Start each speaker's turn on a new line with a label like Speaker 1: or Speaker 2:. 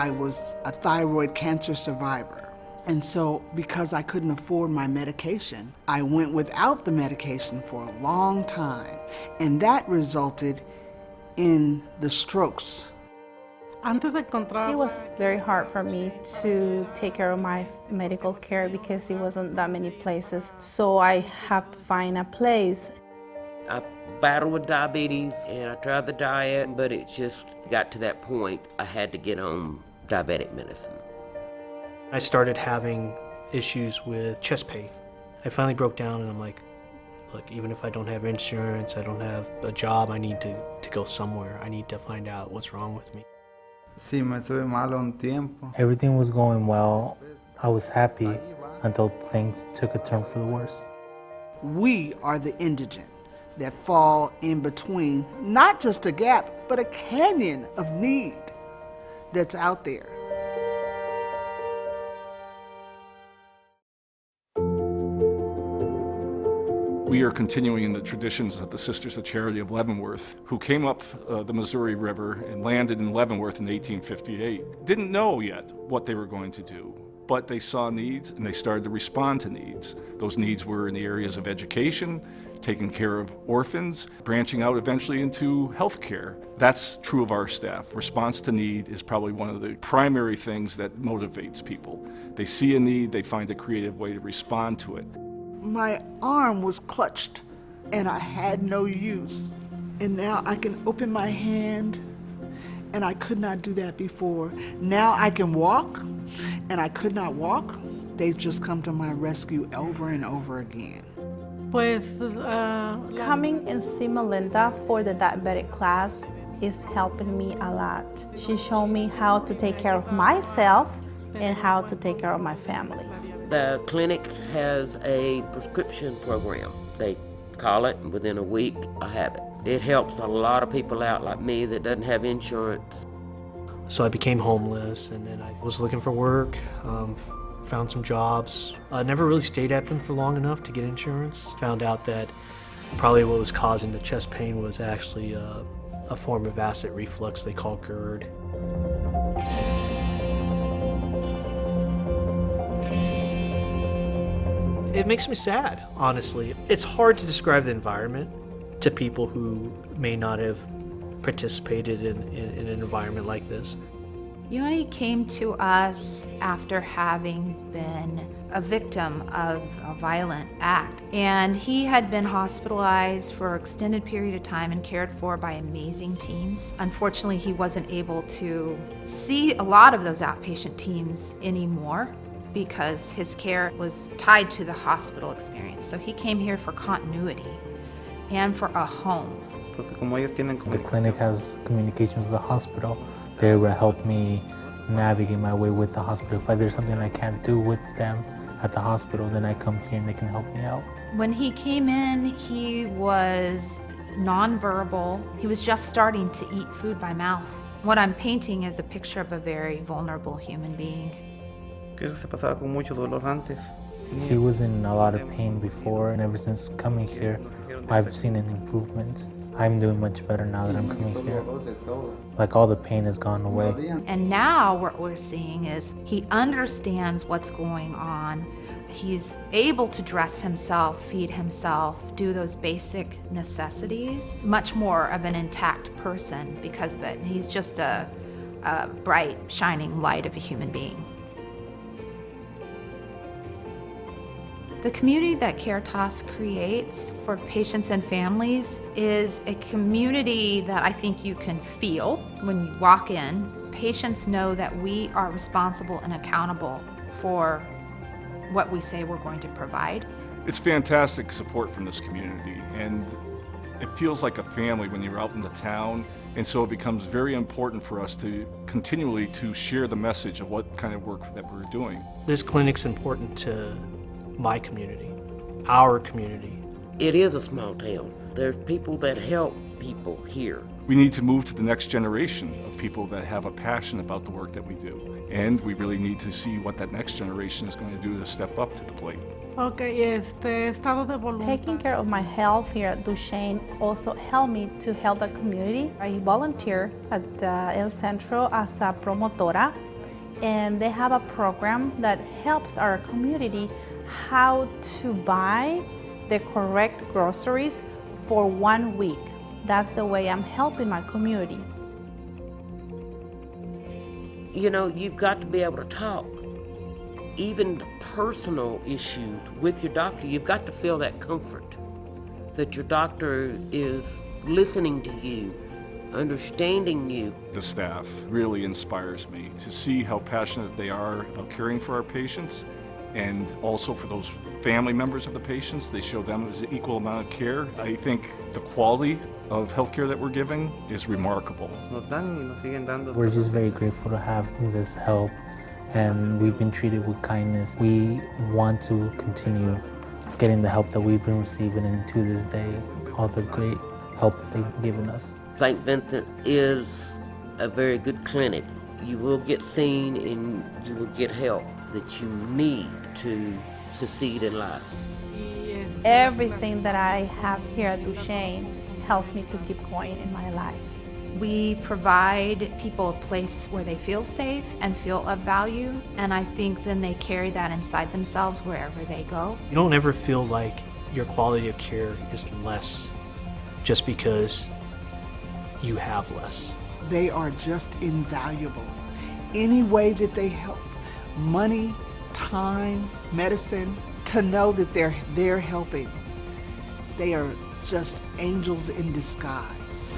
Speaker 1: I was a thyroid cancer survivor. And so, because I couldn't afford my medication, I went without the medication for a long time. And that resulted in the strokes.
Speaker 2: It was very hard for me to take care of my medical care because it wasn't that many places. So I had to find a place.
Speaker 3: I battled with diabetes and I tried the diet, but it just got to that point I had to get on diabetic medicine.
Speaker 4: I started having issues with chest pain. I finally broke down and I'm like, look, even if I don't have insurance, I don't have a job, I need to go somewhere. I need to find out what's wrong with me.
Speaker 5: Sí, me estuve malo un tiempo.
Speaker 6: Everything was going well. I was happy until things took a turn for the worse.
Speaker 1: We are the indigent that fall in between not just a gap, but a canyon of need that's out there.
Speaker 7: We are continuing in the traditions of the Sisters of Charity of Leavenworth, who came up the Missouri River and landed in Leavenworth in 1858. Didn't know yet what they were going to do, but they saw needs and they started to respond to needs. Those needs were in the areas of education, taking care of orphans, branching out eventually into health care. That's true of our staff. Response to need is probably one of the primary things that motivates people. They see a need, they find a creative way to respond to it.
Speaker 1: My arm was clutched and I had no use. And now I can open my hand and I could not do that before. Now I can walk and I could not walk. They've just come to my rescue over and over again.
Speaker 2: Coming and see Melinda for the diabetic class is helping me a lot. She showed me how to take care of myself and how to take care of my family.
Speaker 3: The clinic has a prescription program. They call it, and within a week, I have it. It helps a lot of people out like me that doesn't have insurance.
Speaker 4: So I became homeless, and then I was looking for work, found some jobs. I never really stayed at them for long enough to get insurance. Found out that probably what was causing the chest pain was actually a form of acid reflux they call GERD. It makes me sad, honestly. It's hard to describe the environment to people who may not have participated in an environment like this.
Speaker 8: Yoni came to us after having been a victim of a violent act, and he had been hospitalized for an extended period of time and cared for by amazing teams. Unfortunately, he wasn't able to see a lot of those outpatient teams anymore because his care was tied to the hospital experience. So he came here for continuity and for a home.
Speaker 6: The clinic has communications with the hospital. They will help me navigate my way with the hospital. If there's something I can't do with them at the hospital, then I come here and they can help me out.
Speaker 8: When he came in, he was nonverbal. He was just starting to eat food by mouth. What I'm painting is a picture of a very vulnerable human being.
Speaker 6: He was in a lot of pain before, and ever since coming here, I've seen an improvement. I'm doing much better now that I'm coming here. Like all the pain has gone away.
Speaker 8: And now what we're seeing is he understands what's going on. He's able to dress himself, feed himself, do those basic necessities. Much more of an intact person because of it. He's just a bright, shining light of a human being. The community that Caritas creates for patients and families is a community that I think you can feel when you walk in. Patients know that we are responsible and accountable for what we say we're going to provide.
Speaker 7: It's fantastic support from this community, and it feels like a family when you're out in the town, and so it becomes very important for us to continually to share the message of what kind of work that we're doing.
Speaker 4: This clinic's important to my community, our community.
Speaker 3: It is a small town. There's people that help people here.
Speaker 7: We need to move to the next generation of people that have a passion about the work that we do. And we really need to see what that next generation is going to do to step up to the plate.
Speaker 2: Taking care of my health here at Duchesne also helped me to help the community. I volunteer at El Centro as a promotora. and they have a program that helps our community how to buy the correct groceries for 1 week. That's the way I'm helping my community.
Speaker 3: You know, you've got to be able to talk. Even personal issues with your doctor, you've got to feel that comfort that your doctor is listening to you, understanding you.
Speaker 7: The staff really inspires me to see how passionate they are about caring for our patients, and also for those family members of the patients. They show them as an equal amount of care. I think the quality of healthcare that we're giving is remarkable.
Speaker 6: We're just very grateful to have this help, and we've been treated with kindness. We want to continue getting the help that we've been receiving, and to this day, all the great help they've given us.
Speaker 3: St. Vincent is a very good clinic. You will get seen and you will get help that you need to succeed in life.
Speaker 2: Everything that I have here at Duchesne helps me to keep going in my life.
Speaker 8: We provide people a place where they feel safe and feel of value, and I think then they carry that inside themselves wherever they go.
Speaker 4: You don't ever feel like your quality of care is less just because you have less.
Speaker 1: They are just invaluable. Any way that they help, money, time, medicine, to know that they're helping. They are just angels in disguise.